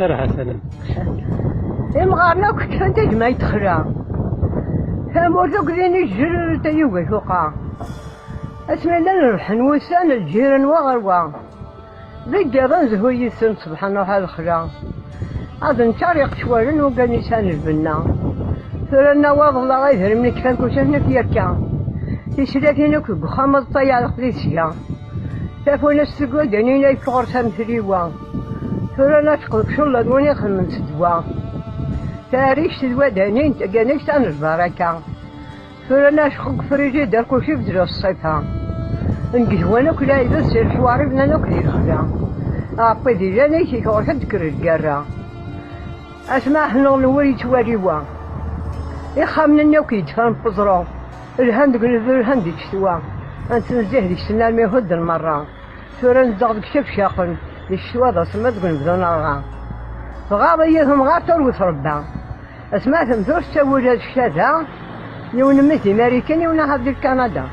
حسنا مغارنا كنت انت ما يدخلها ثمورتك ذين الجر تيوبي فوقها اسمع لنا نروح نوسان الجيران وغروا ذي غنزهو يسن سبحان الله الخلا هذا نشارق شوالن وقال نسان البنا ثرنا واضح الله غير من كفان كوشنا في يركا تسلاتينا كو خامض طيار قديسيا تافونا السقوى دانينا يفقر سامثريوا ثرنا تقلق شلا دوني خمن سدوا تاريخ سدوا دانين تقانيش تان البركة ثرنا شقق فريجي دار كلشي بدرا الصيفة نقهوانا كلا إذا سير حواري بنا ناكل الخلا أعطي دي جاني كي كورك تكر القارة أسمع حنا نوري تواريوا يخامنا ناكل يدفن بزرو الهند قلت الهند يشتوا أنت نزيه ديك السنة الميهود المرة ثورا نزغ ديك شاف شاقن ديك الشوا دا سما تقول بدون الغا فغاض اياهم غاتر وتربى اسمعتهم ثور سووا هاد الشتا يون مثل امريكاني ونهض كندا